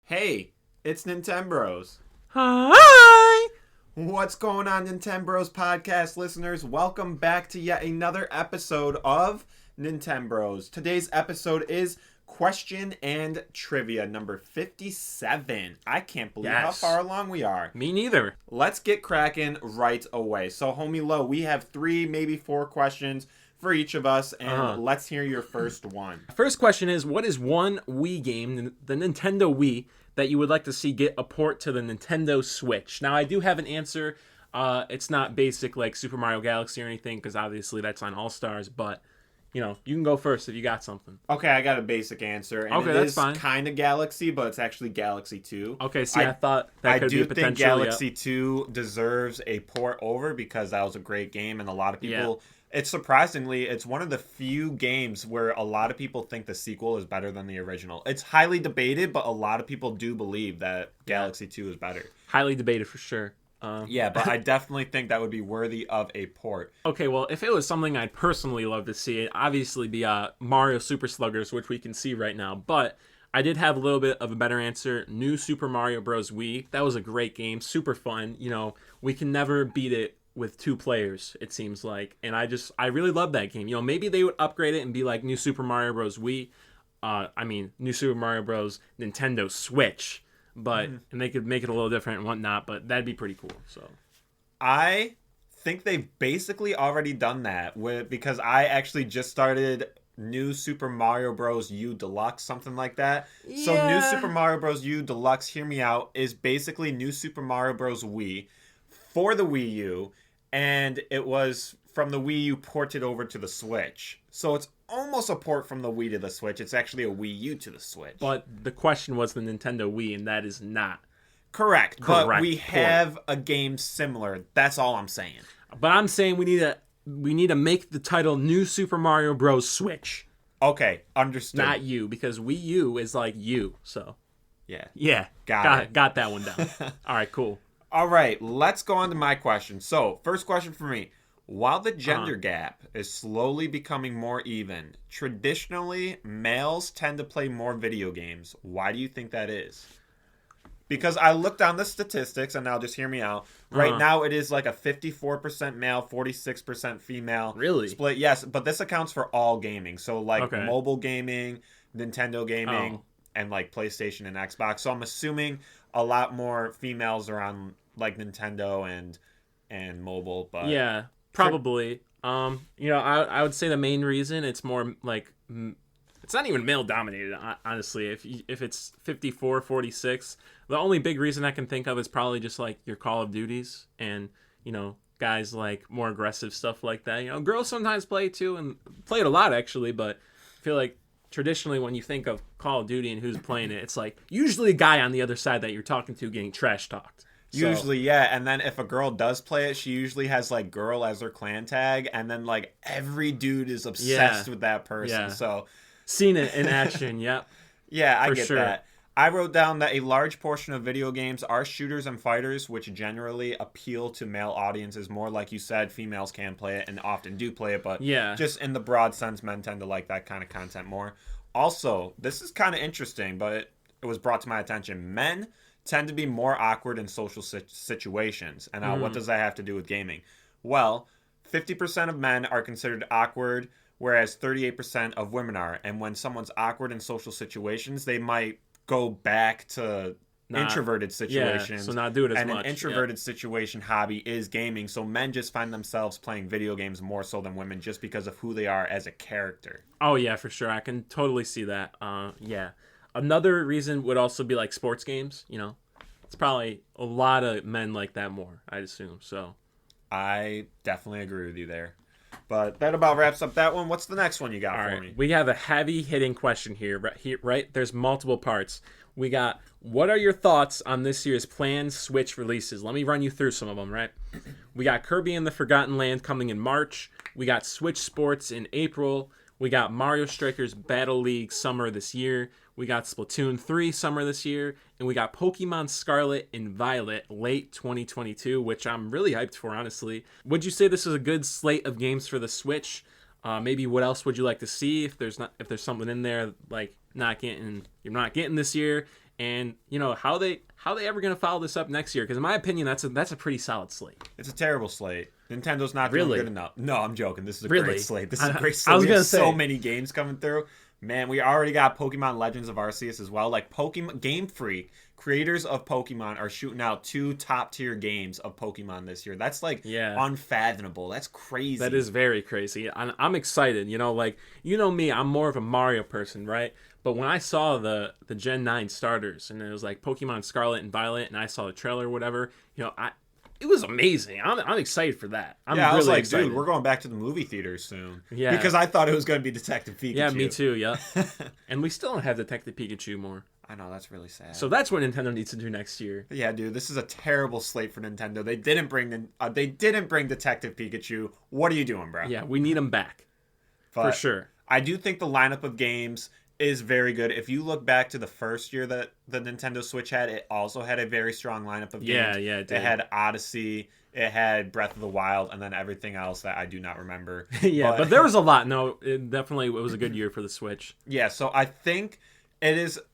Hey, it's Nintenbros. Hi! What's going on, Nintenbros podcast listeners? Welcome back to yet another episode of Nintenbros. Today's episode is question and trivia number 57. I can't believe how far along we are. Me neither. Let's get cracking right away. So, homie Lo, we have 3, maybe 4 questions for each of us, and let's hear your first one. First question is, what is one Wii game, the Nintendo Wii, that you would like to see get a port to the Nintendo Switch? Now, I do have an answer. It's not basic like Super Mario Galaxy or anything, because obviously that's on All-Stars, but, you know, you can go first if you got something. Okay, I got a basic answer. And okay, that's fine. Kind of Galaxy, but it's actually Galaxy 2. Okay, see, I thought that could be a potential. I do think Galaxy 2 deserves a port over because that was a great game, and a lot of people... Yeah. It's one of the few games where a lot of people think the sequel is better than the original. It's highly debated, but a lot of people do believe that Galaxy 2 is better. Highly debated for sure. Yeah, but I definitely think that would be worthy of a port. Okay, well, if it was something I'd personally love to see, it'd obviously be Mario Super Sluggers, which we can see right now. But I did have a little bit of a better answer. New Super Mario Bros. Wii. That was a great game. Super fun. You know, we can never beat it with 2 players, it seems like. And I really love that game. You know, maybe they would upgrade it and be like New Super Mario Bros. Wii. New Super Mario Bros. Nintendo Switch. But and they could make it a little different and whatnot, but that'd be pretty cool. So I think they've basically already done that because I actually just started New Super Mario Bros. U Deluxe, something like that. Yeah. So New Super Mario Bros. U Deluxe, hear me out, is basically New Super Mario Bros. Wii for the Wii U, and it was from the Wii U ported over to the Switch. So it's almost a port from the Wii to the Switch. It's actually a Wii U to the Switch. But the question was the Nintendo Wii, and that is not correct. But we have a game similar. That's all I'm saying. But I'm saying we need to make the title New Super Mario Bros. Switch. Okay, understood. Not U, because Wii U is like U. So yeah, got that one down. All right, cool. All right, let's go on to my question. So, first question for me. While the gender gap is slowly becoming more even, traditionally, males tend to play more video games. Why do you think that is? Because I looked on the statistics, and now just hear me out. Right now, it is like a 54% male, 46% female split. Yes, but this accounts for all gaming. So, like mobile gaming, Nintendo gaming, and like PlayStation and Xbox. So, I'm assuming a lot more females are on like Nintendo and mobile. But yeah. Probably. I would say the main reason it's more like it's not even male dominated, honestly. If it's 54-46, the only big reason I can think of is probably just like your Call of Duties and, you know, guys like more aggressive stuff like that. You know, girls sometimes play too and play it a lot actually, but I feel like traditionally when you think of Call of Duty and who's playing it, it's like usually a guy on the other side that you're talking to getting trash talked. Usually, yeah, and then if a girl does play it, she usually has, like, girl as her clan tag, and then, like, every dude is obsessed with that person, so... Seen it in action, yep. Yeah, I get that. I wrote down that a large portion of video games are shooters and fighters, which generally appeal to male audiences more. Like you said, females can play it and often do play it, but just in the broad sense, men tend to like that kind of content more. Also, this is kind of interesting, but it was brought to my attention. Men tend to be more awkward in social situations. And what does that have to do with gaming? Well, 50% of men are considered awkward, whereas 38% of women are. And when someone's awkward in social situations, they might go back to introverted situations. So not do it as much. And an introverted situation hobby is gaming. So men just find themselves playing video games more so than women just because of who they are as a character. Oh, yeah, for sure. I can totally see that. Yeah. Another reason would also be like sports games, you know. It's probably a lot of men like that more, I'd assume. So I definitely agree with you there. But that about wraps up that one. What's the next one you got for me? We have a heavy-hitting question here, right? There's multiple parts. We got, what are your thoughts on this year's planned Switch releases? Let me run you through some of them, right? We got Kirby and the Forgotten Land coming in March. We got Switch Sports in April. We got Mario Strikers Battle League summer this year. We got Splatoon 3 summer this year. And we got Pokemon Scarlet and Violet late 2022, which I'm really hyped for, honestly. Would you say this is a good slate of games for the Switch? Maybe what else would you like to see if there's something in there like you're not getting this year? and how they ever going to follow this up next year, because in my opinion that's a pretty solid slate. It's a terrible slate. Nintendo's not doing good enough. No, I'm joking. This is a great slate. This is a great slate. I was going to say so many games coming through. Man, we already got Pokemon Legends of Arceus as well. Like, Pokemon Game Freak, creators of Pokemon, are shooting out 2 top-tier games of Pokemon this year. That's, like, unfathomable. That's crazy. That is very crazy. I'm excited. Me, I'm more of a Mario person, right? But when I saw the Gen 9 starters, and it was like Pokemon Scarlet and Violet, and I saw the trailer or whatever, it was amazing. I'm excited for that. I was like, excited. Dude, we're going back to the movie theaters soon. Yeah. Because I thought it was going to be Detective Pikachu. Yeah, me too, yeah. And we still don't have Detective Pikachu more. I know, that's really sad. So that's what Nintendo needs to do next year. Yeah, dude, this is a terrible slate for Nintendo. They didn't bring Detective Pikachu. What are you doing, bro? Yeah, we need them back. For sure. I do think the lineup of games is very good. If you look back to the first year that the Nintendo Switch had, it also had a very strong lineup of games. Yeah, it did. It had Odyssey, it had Breath of the Wild, and then everything else that I do not remember. But there was a lot. No, it was a good year for the Switch. Yeah, so I think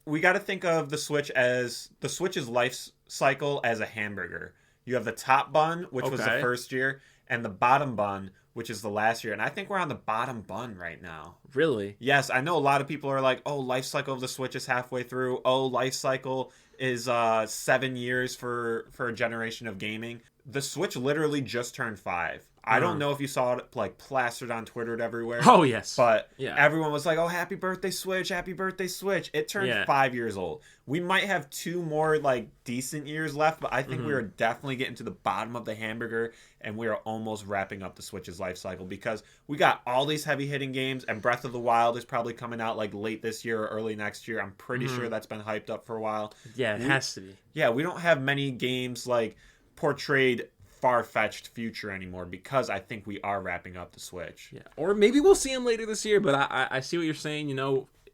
we got to think of the Switch as the Switch's life cycle as a hamburger. You have the top bun, which was the first year, and the bottom bun, which is the last year. And I think we're on the bottom bun right now. Really? Yes, I know a lot of people are like, oh, life cycle of the Switch is halfway through. Oh, life cycle is 7 years for a generation of gaming. The Switch literally just turned 5. I don't know if you saw it like plastered on Twitter everywhere. Oh, yes. But everyone was like, oh, happy birthday, Switch. Happy birthday, Switch. It turned 5 years old. We might have 2 more like decent years left, but I think we are definitely getting to the bottom of the hamburger, and we are almost wrapping up the Switch's life cycle, because we got all these heavy hitting games, and Breath of the Wild is probably coming out like late this year or early next year. I'm pretty sure that's been hyped up for a while. Yeah, it has to be. Yeah, we don't have many games like portrayed far-fetched future anymore, because I think we are wrapping up the Switch. Yeah, or maybe we'll see them later this year, but I see what you're saying.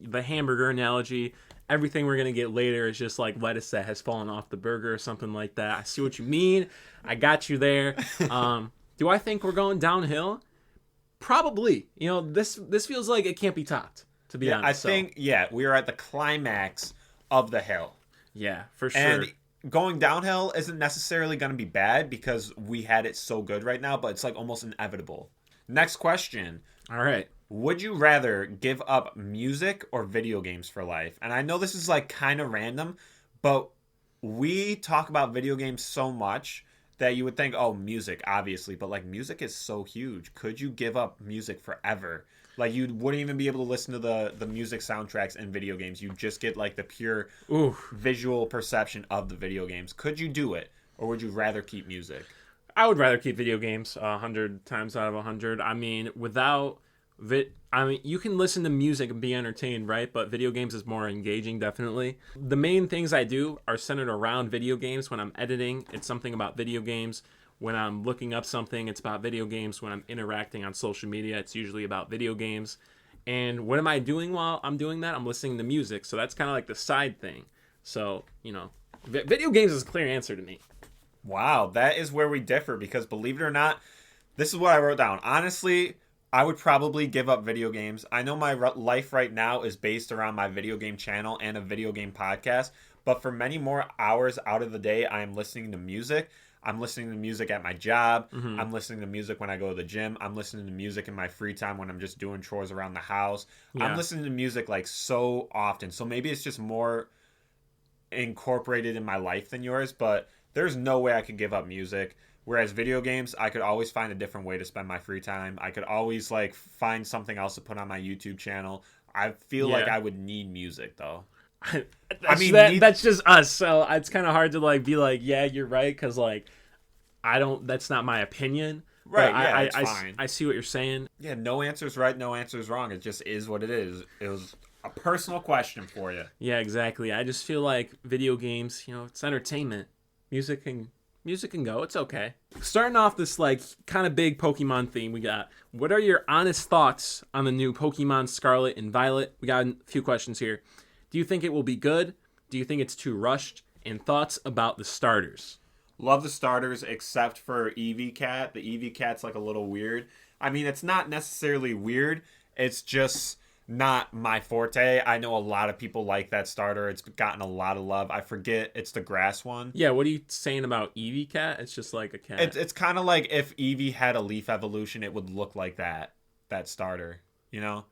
The hamburger analogy, everything we're going to get later is just like lettuce that has fallen off the burger or something like that. I see what you mean. I got you there. Do I think we're going downhill? Probably. This feels like it can't be topped, to be honest. I think, we are at the climax of the hill. Yeah, for sure. And going downhill isn't necessarily going to be bad, because we had it so good right now, but it's like almost inevitable. Next question. All right. Would you rather give up music or video games for life? And I know this is like kind of random, but we talk about video games so much that you would think, oh, music, obviously. But like, music is so huge. Could you give up music forever? Like, you wouldn't even be able to listen to the music soundtracks in video games. You just get like the pure visual perception of the video games. Could you do it? Or would you rather keep music? I would rather keep video games 100 times out of 100. I mean, you can listen to music and be entertained, right? But video games is more engaging, definitely. The main things I do are centered around video games. When I'm editing, it's something about video games. When I'm looking up something, it's about video games. When I'm interacting on social media, it's usually about video games. And what am I doing while I'm doing that? I'm listening to music. So that's kind of like the side thing. So, video games is a clear answer to me. Wow, that is where we differ, because believe it or not, this is what I wrote down. Honestly, I would probably give up video games. I know my life right now is based around my video game channel and a video game podcast, but for many more hours out of the day, I am listening to music. I'm listening to music at my job. I'm listening to music when I go to the gym. I'm listening to music in my free time when I'm just doing chores around the house. Yeah. I'm listening to music like so often. So maybe it's just more incorporated in my life than yours, but there's no way I could give up music. Whereas video games, I could always find a different way to spend my free time. I could always like find something else to put on my YouTube channel. I feel like I would need music though. That's just us. So it's kind of hard to like be like, yeah, you're right, because like that's not my opinion. Right? It's fine. I see what you're saying. Yeah, no answer's right, no answer's wrong. It just is what it is. It was a personal question for you. Yeah, exactly. I just feel like video games, it's entertainment. Music can go. It's okay. Starting off this like kind of big Pokemon theme, we got, what are your honest thoughts on the new Pokemon Scarlet and Violet? We got a few questions here. Do you think it will be good? Do you think it's too rushed? And thoughts about the starters? Love the starters, except for Eevee Cat. The Eevee Cat's like a little weird. I mean, it's not necessarily weird. It's just not my forte. I know a lot of people like that starter. It's gotten a lot of love. I forget, it's the grass one. Yeah, what are you saying about Eevee cat? It's just like a cat. It's kind of like if Eevee had a leaf evolution, it would look like that starter, you know?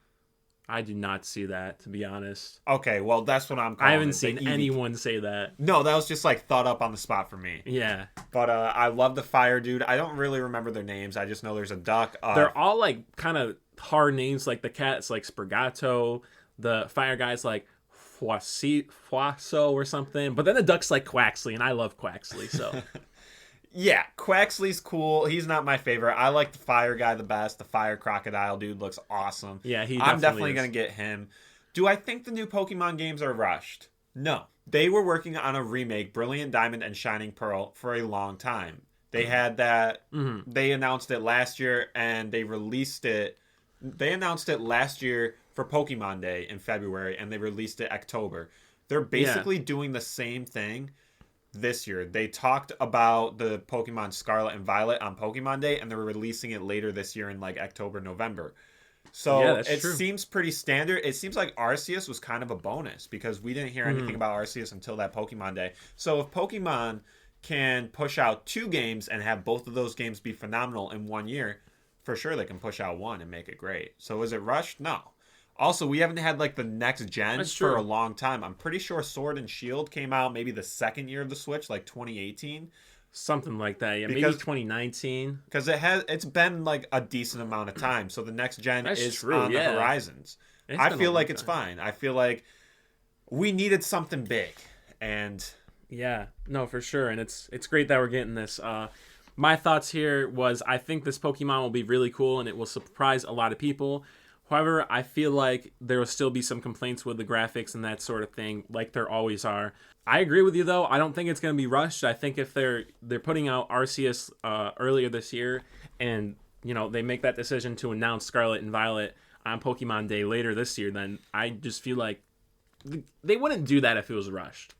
I do not see that, to be honest. Okay, well, that's what I'm calling it. I haven't seen anyone say that. No, that was just like thought up on the spot for me. Yeah. But I love the fire dude. I don't really remember their names. I just know there's a duck. They're all like kind of hard names. Like the cat's like Sprigato. The fire guy's like Fuaso or something. But then the duck's like Quaxley, and I love Quaxley, so... Yeah, Quaxley's cool. He's not my favorite. I like the fire guy the best. The fire crocodile dude looks awesome. Yeah, I'm definitely going to get him. Do I think the new Pokemon games are rushed? No. They were working on a remake, Brilliant Diamond and Shining Pearl, for a long time. They had that. Mm-hmm. They announced it last year, and they released it. They announced it last year for Pokemon Day in February, and they released it October. They're basically doing the same thing this year. They talked about the Pokemon Scarlet and Violet on Pokemon Day, and they're releasing it later this year in like October, November. So it seems pretty standard. It seems like Arceus was kind of a bonus because we didn't hear anything about Arceus until that Pokemon Day. So if Pokemon can push out 2 games and have both of those games be phenomenal in 1 year, for sure they can push out 1 and make it great. So is it rushed? No. Also, we haven't had like the next gen for a long time. I'm pretty sure Sword and Shield came out maybe the second year of the Switch, like 2018. Something like that, yeah. Maybe 2019. Because it's been like a decent amount of time. So the next gen is on the horizons. I feel like it's fine. I feel like we needed something big. And yeah, no, for sure. And it's great that we're getting this. My thoughts here was I think this Pokemon will be really cool and it will surprise a lot of people. However, I feel like there will still be some complaints with the graphics and that sort of thing, like there always are. I agree with you, though. I don't think it's going to be rushed. I think if they're putting out Arceus earlier this year and, you know, they make that decision to announce Scarlet and Violet on Pokemon Day later this year, then I just feel like they wouldn't do that if it was rushed.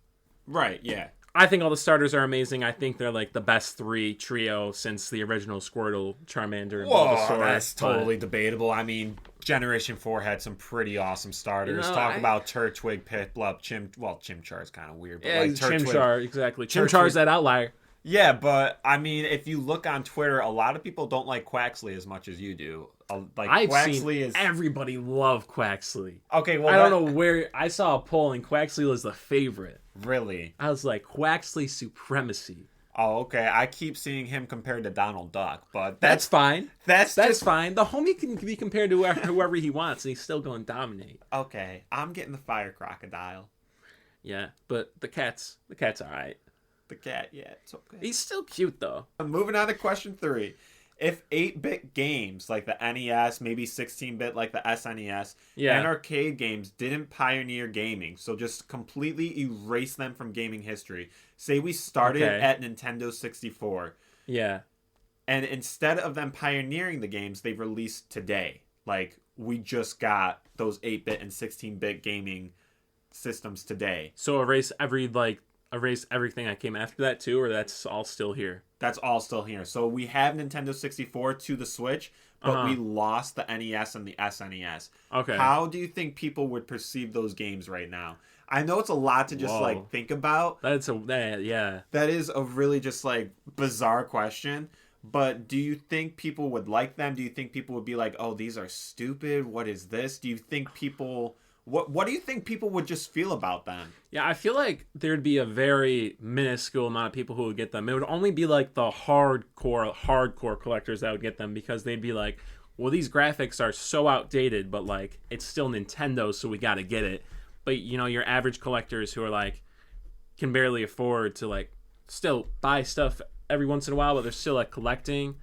Right, yeah. I think all the starters are amazing. I think they're like the best 3 trio since the original Squirtle, Charmander, and Bulbasaur. That's totally debatable. I mean, Generation 4 had some pretty awesome starters. You know, Talk about Turtwig, Piplup, Chimchar is kind of weird. But like Chimchar, exactly. Chimchar's that outlier. Yeah, but I mean, if you look on Twitter, a lot of people don't like Quaxley as much as you do. Like I've seen everybody love Quaxley. Okay, well, I don't know where I saw a poll and Quaxley was the favorite. Really? I was like, Quaxley supremacy. Oh, okay. I keep seeing him compared to Donald Duck, but that's fine. That's fine. The homie can be compared to whoever he wants, and he's still going to dominate. Okay, I'm getting the fire crocodile. Yeah, but the cat's all right. The cat, yeah, it's okay. He's still cute though. Moving on to question 3. If 8-bit games like the NES, maybe 16-bit like the SNES, and arcade games didn't pioneer gaming, so just completely erase them from gaming history. Say we started at Nintendo 64. Yeah. And instead of them pioneering the games, they released today. Like, we just got those 8-bit and 16-bit gaming systems today. So erase everything that came after that too, or that's all still here? That's all still here. So we have Nintendo 64 to the Switch, but we lost the NES and the SNES. Okay. How do you think people would perceive those games right now? I know it's a lot to just like think about. That is a really just like bizarre question. But do you think people would like them? Do you think people would be like, "Oh, these are stupid. What is this?" Do you think people What do you think people would just feel about them? Yeah, I feel like there'd be a very minuscule amount of people who would get them. It would only be like the hardcore collectors that would get them because they'd be like, well, these graphics are so outdated, but like it's still Nintendo, so we got to get it. But you know, your average collectors who are like can barely afford to like still buy stuff every once in a while, but they're still like collecting.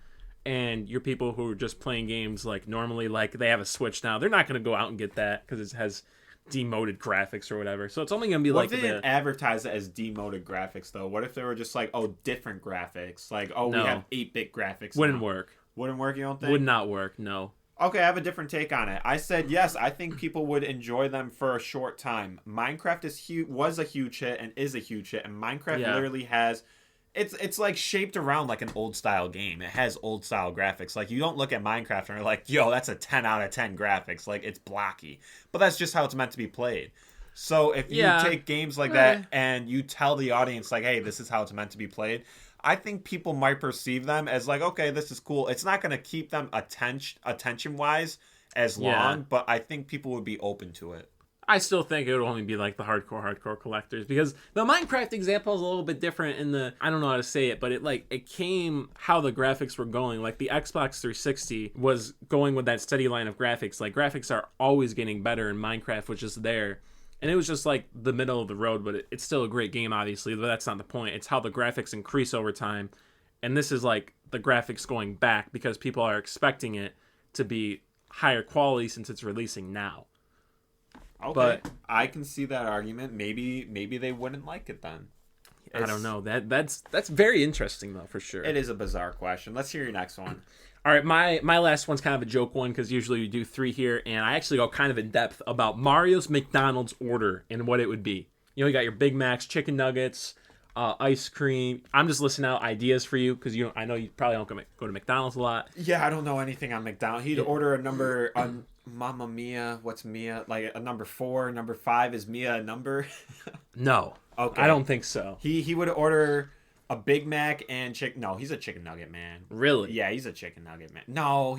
And your people who are just playing games like normally, like they have a Switch now, they're not going to go out and get that because it has demoted graphics or whatever. So it's only going to be like if they didn't advertise it as demoted graphics though? What if they were just like, oh, different graphics? Like, oh, we have 8-bit graphics. Wouldn't work. Wouldn't work, you don't think? Would not work, no. Okay, I have a different take on it. I said yes, I think people would enjoy them for a short time. Minecraft was a huge hit and is a huge hit, and Minecraft literally has It's like shaped around like an old style game. It has old style graphics. Like you don't look at Minecraft and you're like, yo, that's a 10 out of 10 graphics. Like it's blocky. But that's just how it's meant to be played. So if you take games like that and you tell the audience like, hey, this is how it's meant to be played, I think people might perceive them as like, okay, this is cool. It's not going to keep them attention wise as long, but I think people would be open to it. I still think it would only be like the hardcore collectors, because the Minecraft example is a little bit different in the, I don't know how to say it, but it came how the graphics were going. Like the Xbox 360 was going with that steady line of graphics. Like graphics are always getting better, and Minecraft was just there. And it was just like the middle of the road, but it's still a great game, obviously, but that's not the point. It's how the graphics increase over time. And this is like the graphics going back because people are expecting it to be higher quality since it's releasing now. Okay, but I can see that argument. Maybe they wouldn't like it then. I don't know. That's very interesting though, for sure. It is a bizarre question. Let's hear your next one. All right, my last one's kind of a joke one because usually we do 3 here, and I actually go kind of in depth about Mario's McDonald's order and what it would be. You got your Big Macs, chicken nuggets, ice cream. I'm just listing out ideas for you because I know you probably don't go to McDonald's a lot. Yeah, I don't know anything on McDonald's. He'd order a number on Mamma Mia. What's Mia? Like a number 4, number 5. Is Mia a number? No. Okay. I don't think so. He would order a Big Mac and chicken. No, he's a chicken nugget man. Really? Yeah, he's a chicken nugget man. No,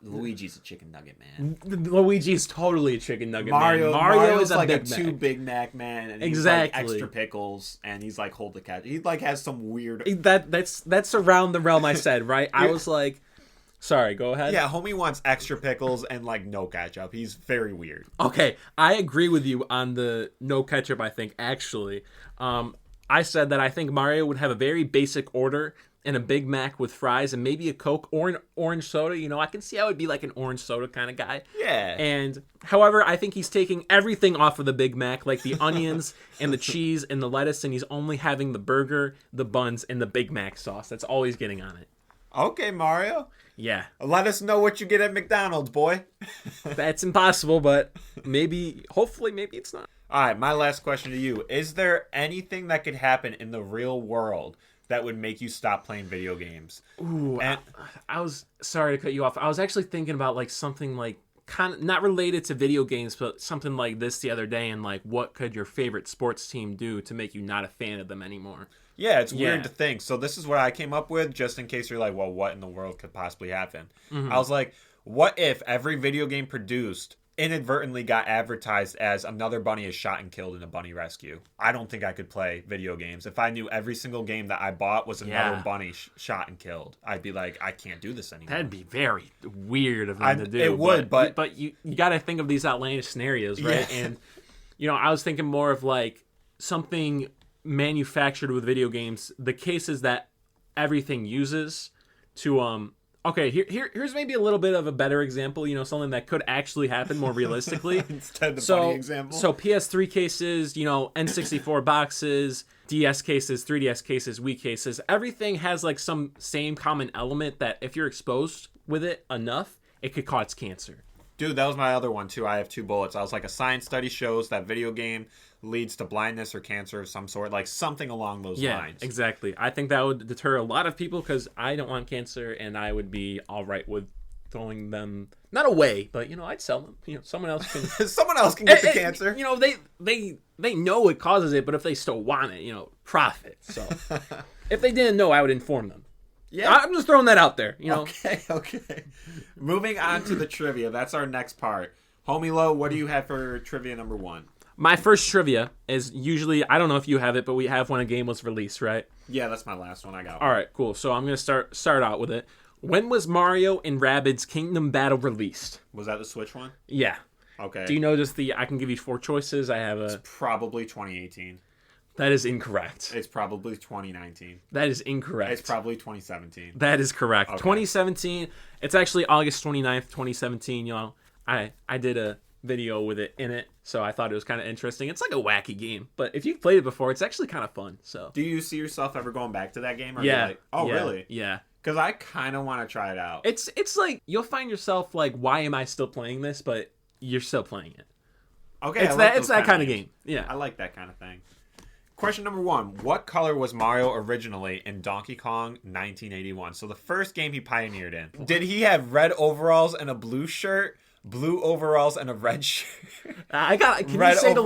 Luigi's a chicken nugget man. Luigi's totally a chicken nugget man. Mario is like a 2 Big Mac man, and he's like extra pickles, and he's like hold the ketchup. He like has some weird. That's around the realm I said, right? I was like, sorry, go ahead. Yeah, homie wants extra pickles and like no ketchup. He's very weird. Okay, I agree with you on the no ketchup. I think actually. I said that I think Mario would have a very basic order and a Big Mac with fries and maybe a Coke or an orange soda. I can see how it would be like an orange soda kind of guy. Yeah. And however, I think he's taking everything off of the Big Mac, like the onions and the cheese and the lettuce, and he's only having the burger, the buns, and the Big Mac sauce. That's all he's getting on it. Okay, Mario. Yeah. Let us know what you get at McDonald's, boy. That's impossible, but hopefully it's not. All right, my last question to you. Is there anything that could happen in the real world that would make you stop playing video games? Ooh, I was sorry to cut you off. I was actually thinking about like something like kind of not related to video games, but something like this the other day, and like what could your favorite sports team do to make you not a fan of them anymore? Yeah, it's weird to think. So this is what I came up with, just in case you're like, well, what in the world could possibly happen? Mm-hmm. I was like, what if every video game produced inadvertently got advertised as another bunny is shot and killed in a bunny rescue? I don't think I could play video games. If I knew every single game that I bought was another bunny shot and killed, I'd be like, I can't do this anymore. That'd be very weird of them to do. It would, but you got to think of these outlandish scenarios, right? Yeah. And, I was thinking more of like something manufactured with video games, the cases that everything uses to okay, here's maybe a little bit of a better example, something that could actually happen more realistically. Instead of the funny example. So PS3 cases, N64 boxes, DS cases, 3DS cases, Wii cases, everything has like some same common element that if you're exposed with it enough, it could cause cancer. Dude, that was my other one too. I have 2 bullets. I was like, a science study shows that video game leads to blindness or cancer of some sort, like something along those lines. Yeah, exactly. I think that would deter a lot of people because I don't want cancer, and I would be all right with throwing them not away, but I'd sell them. Someone else can. Someone else can get the cancer. They know it causes it, but if they still want it, profit. So if they didn't know, I would inform them. Yeah, I'm just throwing that out there. Okay. Moving on to the trivia. That's our next part. Homie Low, what do you have for trivia number 1? My first trivia is usually, I don't know if you have it, but we have when a game was released, right? Yeah, that's my last one. I got one. All right, cool. So I'm going to start out with it. When was Mario and Rabbids Kingdom Battle released? Was that the Switch one? Yeah. Okay. Do you know I can give you 4 choices. It's probably 2018. That is incorrect. It's probably 2019. That is incorrect. It's probably 2017. That is correct. Okay. 2017. It's actually August 29th, 2017. I did a video with it in it, so I thought it was kind of interesting. It's like a wacky game, but if you've played it before, it's actually kind of fun. So, do you see yourself ever going back to that game? Or yeah. Really? Yeah. Because I kind of want to try it out. It's like you'll find yourself like, why am I still playing this? But you're still playing it. Okay, it's that kind of game. Yeah, I like that kind of thing. Question number 1. What color was Mario originally in Donkey Kong 1981? So the first game he pioneered in. Did he have red overalls and a blue shirt, blue overalls and a red shirt? Can you say it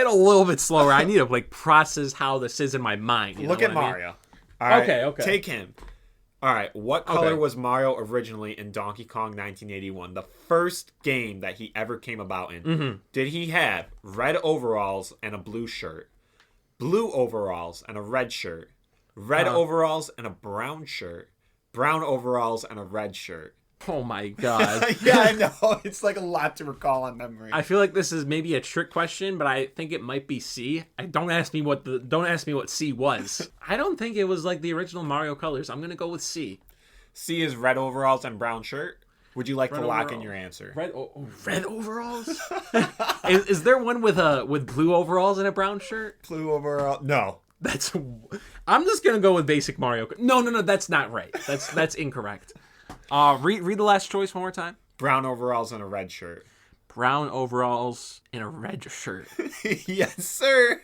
a little bit slower? I need to like process how this is in my mind. Look at Mario. Mean? All right, okay. Take him. All right, what color was Mario originally in Donkey Kong 1981? The first game that he ever came about in. Mm-hmm. Did he have red overalls and a blue shirt? Blue overalls and a red shirt, red overalls and a brown shirt, brown overalls and a red shirt. Oh my god. Yeah, I know. It's like a lot to recall on memory. I feel like this is maybe a trick question, but I think it might be C. Don't ask me what C was. I don't think it was like the original Mario colors. I'm gonna go with C. C is red overalls and brown shirt. Would you like to lock in your answer? Red overalls? is there one with blue overalls and a brown shirt? Blue overall? No. I'm just gonna go with basic Mario. No, that's not right. That's incorrect. Read the last choice one more time. Brown overalls and a red shirt. Brown overalls and a red shirt. Yes, sir.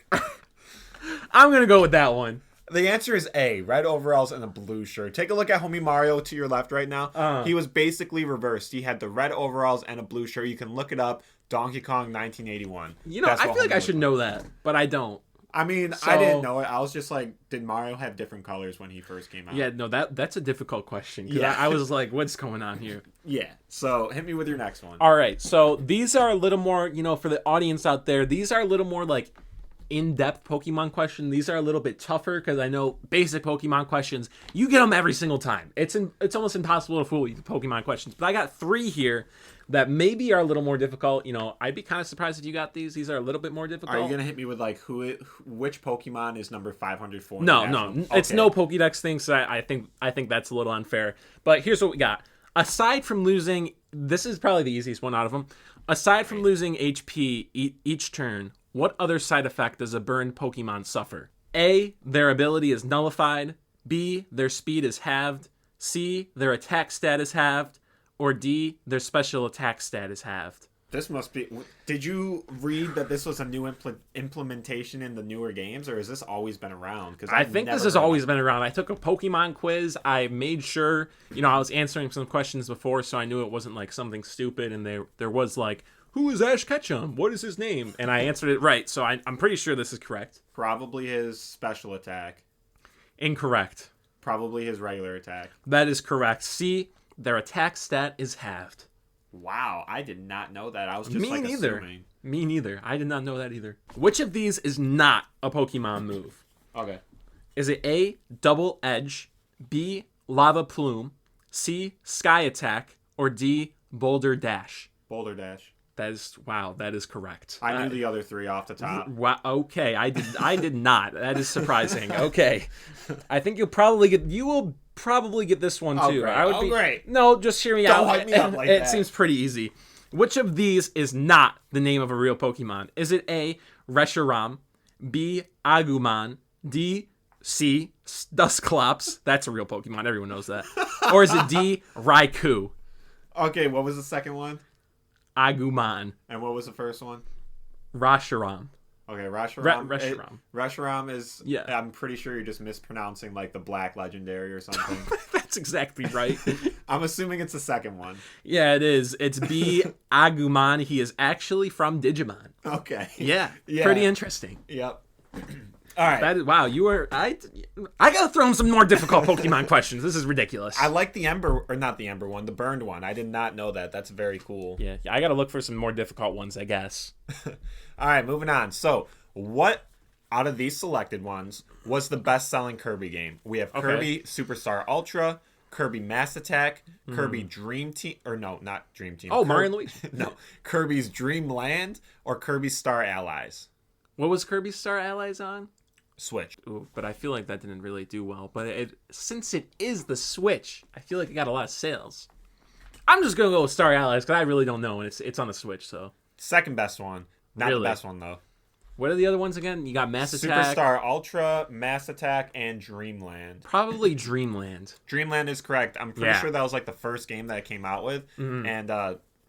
I'm gonna go with that one. The answer is A, red overalls and a blue shirt. Take a look at homie Mario to your left right now. He was basically reversed. He had the red overalls and a blue shirt. You can look it up. Donkey Kong 1981. I feel like I should know that, but I don't. I mean, I didn't know it. I was just like, did Mario have different colors when he first came out? Yeah, no, that's a difficult question. Yeah. I was like, what's going on here? Yeah, so hit me with your next one. All right, so these are a little more, for the audience out there, these are a little more like in-depth Pokemon question. These are a little bit tougher because I know basic Pokemon questions, you get them every single time. It's almost impossible to fool you with Pokemon questions. But I got 3 here that maybe are a little more difficult. I'd be kind of surprised if you got these. These are a little bit more difficult. Are you gonna hit me with like which Pokemon is number 504? No, okay. It's no Pokédex thing. So I think that's a little unfair. But here's what we got. Aside from losing, this is probably the easiest one out of them. Aside from losing HP each turn, what other side effect does a burned Pokemon suffer? A, their ability is nullified. B, their speed is halved. C, their attack stat is halved. Or D, their special attack stat is halved. This must be... Did you read that this was a new implementation in the newer games, or has this always been around? I think this has always been around. I took a Pokemon quiz. I made sure, I was answering some questions before, so I knew it wasn't like something stupid, and there was like, who is Ash Ketchum? What is his name? And I answered it right, so I'm pretty sure this is correct. Probably his special attack. Incorrect. Probably his regular attack. That is correct. C, their attack stat is halved. Wow, I did not know that. I was just assuming. Me neither. I did not know that either. Which of these is not a Pokemon move? Okay. Is it A, Double Edge, B, Lava Plume, C, Sky Attack, or D, Boulder Dash? Boulder Dash. That is correct. I knew the other 3 off the top. Wow, okay, I did not. That is surprising. Okay. I think you will probably get this one too. Great. No, just hear me out. Don't hype me up like that. It seems pretty easy. Which of these is not the name of a real Pokemon? Is it A, Reshiram, B, Agumon, D, C, Dusclops? That's a real Pokemon. Everyone knows that. Or is it D, Raikou? Okay, what was the second one? Agumon. And what was the first one? Reshiram. Okay, Reshiram. Reshiram is... Yeah. I'm pretty sure you're just mispronouncing like the Black Legendary or something. That's exactly right. I'm assuming it's the second one. Yeah, it is. It's B, Agumon. He is actually from Digimon. Okay. Yeah. Pretty interesting. Yep. All right. Wow, you were... I gotta throw in some more difficult Pokemon questions. This is ridiculous. I like the not the Ember one, the burned one. I did not know that. That's very cool. Yeah, I gotta look for some more difficult ones, I guess. All right, moving on. So, what out of these selected ones was the best-selling Kirby game? We have Kirby Superstar Ultra, Kirby Mass Attack, Kirby Dream Team... Or no, not Dream Team. Oh, Mario and Luigi. No, Kirby's Dream Land or Kirby's Star Allies. What was Kirby's Star Allies on? Switch. Ooh, but I feel like that didn't really do well. But since it is the Switch, I feel like it got a lot of sales. I'm just gonna go with Star Allies because I really don't know, and it's on the Switch. So second best one, not the best one though. What are the other ones again? You got Mass Attack, Superstar Ultra, Mass Attack, and Dreamland. Probably Dreamland. Dreamland is correct. I'm pretty sure that was like the first game that it came out with, and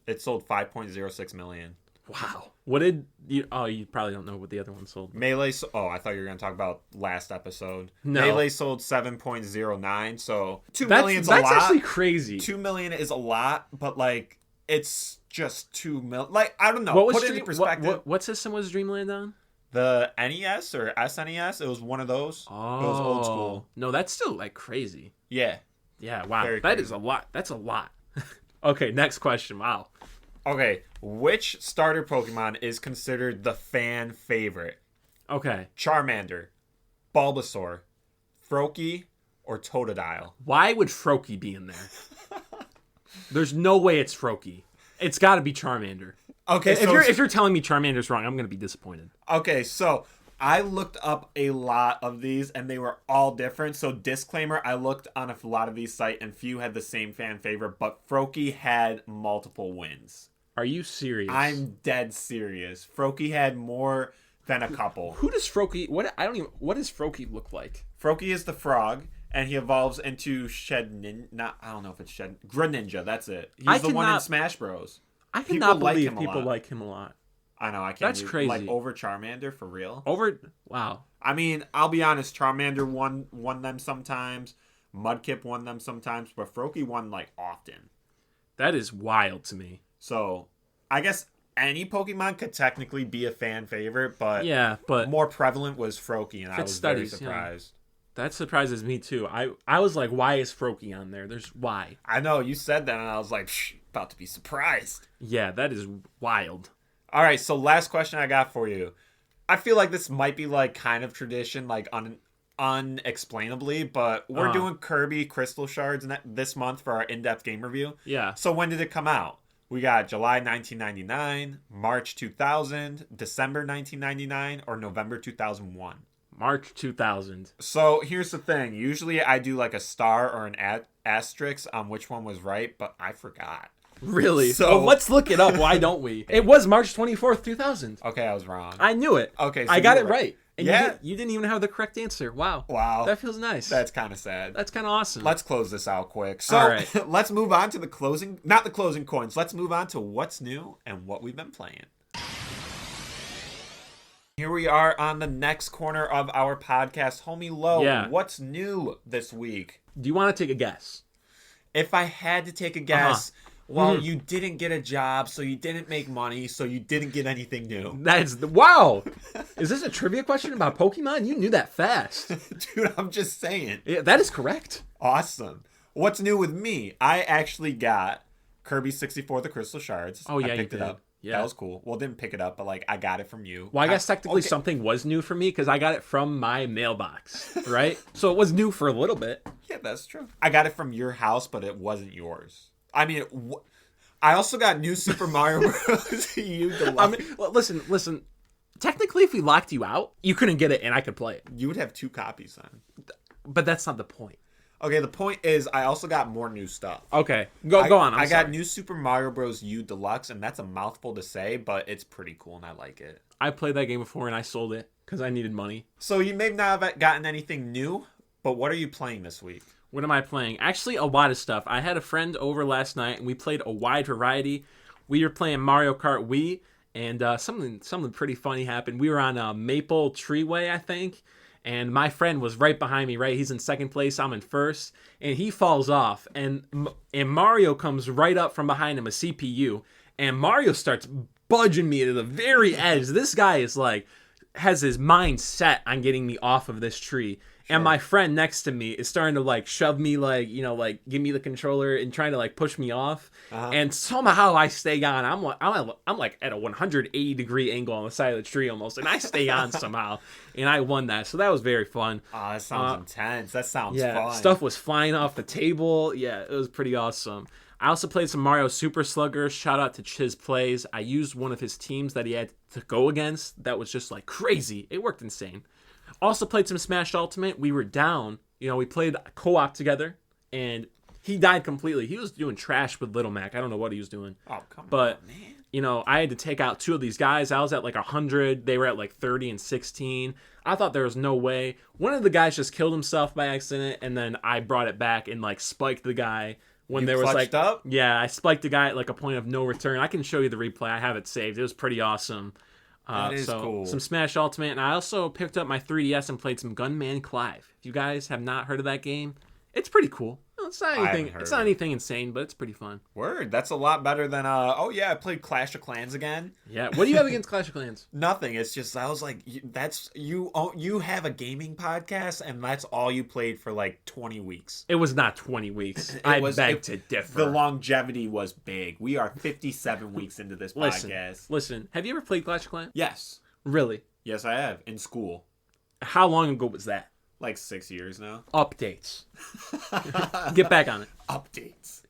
it sold 5.06 million. Wow. What did you? Oh, you probably don't know what the other one sold. Melee. I thought you were gonna talk about last episode. No. Melee sold 7.09. So 2 million is a lot. That's actually crazy. 2 million is a lot, but like it's just 2 million. Like I don't know. What was Put it into perspective. What system was Dreamland on? The NES or SNES. It was one of those. Oh, it was old school. No, that's still like crazy. Yeah. Yeah. Wow. Very that crazy. is a lot. That's a lot. Okay. Next question. Wow. Okay, which starter Pokemon is considered the fan favorite? Okay. Charmander, Bulbasaur, Froakie, or Totodile? Why would Froakie be in there? There's no way it's Froakie. It's got to be Charmander. Okay, if you're telling me Charmander's wrong, I'm going to be disappointed. Okay, so I looked up a lot of these, and they were all different. So, disclaimer, I looked on a lot of these sites, and few had the same fan favorite, but Froakie had multiple wins. Are you serious? I'm dead serious. Froakie had more than a couple. Who does Froakie... What does Froakie look like? Froakie is the frog, and he evolves into I don't know if it's Greninja, that's it. He's the one in Smash Bros. I cannot believe people like him a lot. I know, I can't. That's crazy. Like over Charmander, for real? Wow. I mean, I'll be honest, Charmander won them sometimes, Mudkip won them sometimes, but Froakie won, like, often. That is wild to me. So, I guess any Pokemon could technically be a fan favorite, but more prevalent was Froakie, and I was very surprised. Yeah. That surprises me, too. I was like, why is Froakie on there? Why? I know, you said that, and I was like, about to be surprised. Yeah, that is wild. All right, so last question I got for you. I feel like this might be like kind of tradition, like unexplainably, but we're doing Kirby Crystal Shards this month for our in-depth game review. Yeah. So when did it come out? We got July 1999, March 2000, December 1999, or November 2001. March 2000. So here's the thing. Usually I do like a star or an asterisk on which one was right, but I forgot. Really? So let's look it up. Why don't we? It was March 24th, 2000. Okay, I was wrong. I knew it. Okay, so I got it right. And yeah. You didn't even have the correct answer. Wow. That feels nice. That's kind of sad. That's kind of awesome. Let's close this out quick. So all right. Let's move on to not the closing coins. Let's move on to what's new and what we've been playing. Here we are on the next corner of our podcast. Homie Low, What's new this week? Do you want to take a guess? If I had to take a guess... Well, you didn't get a job, so you didn't make money, so you didn't get anything new. Wow! Is this a trivia question about Pokemon? You knew that fast. Dude, I'm just saying. Yeah, that is correct. Awesome. What's new with me? I actually got Kirby 64 The Crystal Shards. Oh, yeah, I picked you it did. up. Yeah. That was cool. Well, didn't pick it up, but like I got it from you. Well, I guess technically something was new for me because I got it from my mailbox, right? So it was new for a little bit. Yeah, that's true. I got it from your house, but it wasn't yours. I mean, I also got New Super Mario Bros. U Deluxe. I mean, well, listen. Technically, if we locked you out, you couldn't get it, and I could play it. You would have 2 copies then. But that's not the point. Okay, the point is I also got more new stuff. Okay, go on. I got New Super Mario Bros. U Deluxe, and that's a mouthful to say, but it's pretty cool, and I like it. I played that game before, and I sold it because I needed money. So you may not have gotten anything new, but what are you playing this week? What am I playing? Actually, a lot of stuff. I had a friend over last night, and we played a wide variety. We were playing Mario Kart Wii, and something pretty funny happened. We were on Maple Treeway, I think, and my friend was right behind me, right? He's in second place, I'm in first, and he falls off, and Mario comes right up from behind him, a CPU, and Mario starts budging me to the very edge. This guy is like, has his mind set on getting me off of this tree. Sure. And my friend next to me is starting to like shove me, like, you know, like give me the controller and trying to like push me off. And somehow I stay on. I'm like at a 180-degree angle on the side of the tree almost, and I stay on somehow, and I won that. So that was very fun. Oh, that sounds intense. That sounds fun. Stuff was flying off the table. Yeah, it was pretty awesome. I also played some Mario Super Slugger. Shout out to Chiz Plays. I used one of his teams that he had to go against. That was just like crazy. It worked insane. Also played some Smash Ultimate. We were down. You know, we played co-op together, and he died completely. He was doing trash with Little Mac. I don't know what he was doing. Oh, come on, man. You know, I had to take out 2 of these guys. I was at like 100. They were at like 30 and 16. I thought there was no way. One of the guys just killed himself by accident, and then I brought it back and like spiked the guy when there was like, I spiked a guy at like a point of no return. I can show you the replay. I have it saved. It was pretty awesome. That is cool. Some Smash Ultimate, and I also picked up my 3DS and played some Gunman Clive. If you guys have not heard of that game, it's pretty cool. It's not anything. It's not anything insane, but it's pretty fun. Word. That's a lot better than. I played Clash of Clans again. Yeah. What do you have against Clash of Clans? Nothing. It's just I was like, that's you. You have a gaming podcast, and that's all you played for like 20 weeks. It was not 20 weeks. I beg to differ. The longevity was big. We are 57 weeks into this podcast. Listen. Have you ever played Clash of Clans? Yes. Really? Yes, I have in school. How long ago was that? Like 6 years now. Updates. Get back on it. Updates.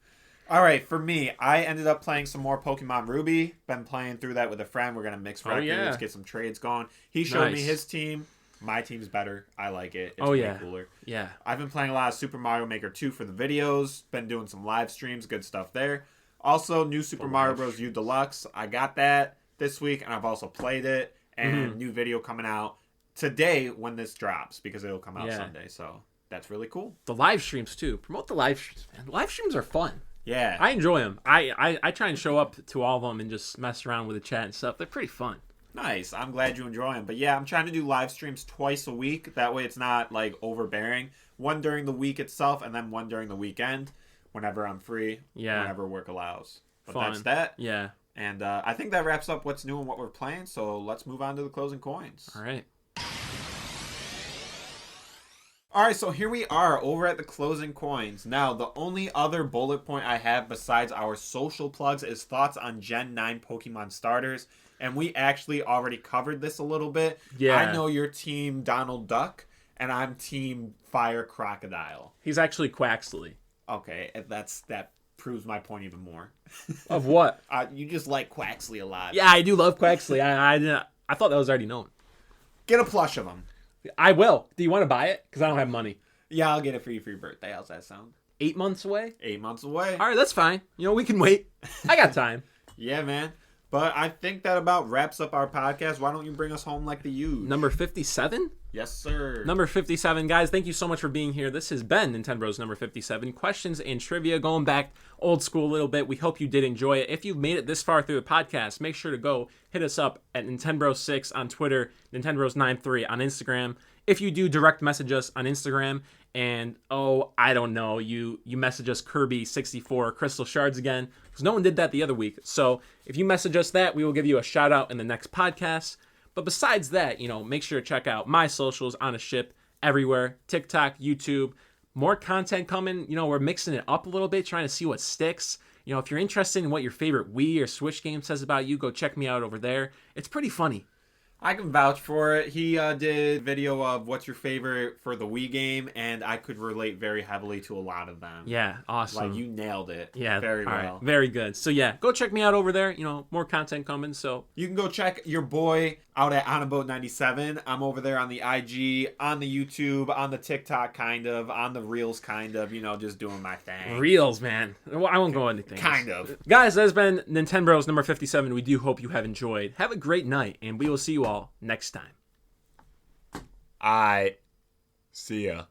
All right, for me, I ended up playing some more Pokemon Ruby. Been playing through that with a friend. We're going to mix records, get some trades going. He showed me his team. My team's better. I like it. It's way cooler. Yeah. I've been playing a lot of Super Mario Maker 2 for the videos. Been doing some live streams. Good stuff there. Also, new Super Mario Bros. U Deluxe. I got that this week, and I've also played it. And new video coming out today when this drops, because it'll come out Sunday. So that's really cool. The live streams too. Promote the live streams, man. Live streams are fun. Yeah. I enjoy them. I try and show up to all of them and just mess around with the chat and stuff. They're pretty fun. Nice. I'm glad you enjoy them. But yeah, I'm trying to do live streams twice a week. That way it's not like overbearing. One during the week itself and then one during the weekend whenever I'm free. Yeah. Whenever work allows. But that's that. Yeah. And I think that wraps up what's new and what we're playing. So let's move on to the closing coins. All right. All right, so here we are over at the closing coins. Now, the only other bullet point I have besides our social plugs is thoughts on Gen 9 Pokemon starters. And we actually already covered this a little bit. Yeah. I know you're team Donald Duck, and I'm team Fire Crocodile. He's actually Quaxley. Okay, that proves my point even more. Of what? You just like Quaxley a lot. Yeah, I do love Quaxley. I thought that was already known. Get a plush of him. I will. Do you want to buy it? Because I don't have money. Yeah, I'll get it for you for your birthday. How's that sound? 8 months away? 8 months away. All right, that's fine. We can wait. I got time. Yeah, man. But I think that about wraps up our podcast. Why don't you bring us home like the huge? Number 57? Yes, sir. Number 57. Guys, thank you so much for being here. This has been Nintenbros number 57. Questions and trivia, going back old school a little bit. We hope you did enjoy it. If you've made it this far through the podcast, make sure to go hit us up at Nintenbros6 on Twitter, Nintenbros93 on Instagram. If you do, direct message us on Instagram. And, I don't know, you message us Kirby64 Crystal Shards again, because no one did that the other week. So if you message us that, we will give you a shout out in the next podcast. But besides that, make sure to check out my socials, Onaship, everywhere, TikTok, YouTube. More content coming. We're mixing it up a little bit, trying to see what sticks. If you're interested in what your favorite Wii or Switch game says about you, go check me out over there. It's pretty funny. I can vouch for it. He did video of what's your favorite for the Wii game, and I could relate very heavily to a lot of them. Yeah, awesome. Like, you nailed it. Yeah, very well. Right. Very good. So yeah, go check me out over there. More content coming. So you can go check your boy out at OnAboat97. I'm over there on the IG, on the YouTube, on the TikTok, kind of, on the Reels, kind of. Just doing my thing. Reels, man. Well, I won't go into things. Kind of. Guys, that has been Nintenbros number 57. We do hope you have enjoyed. Have a great night, and we will see you all next time. See ya.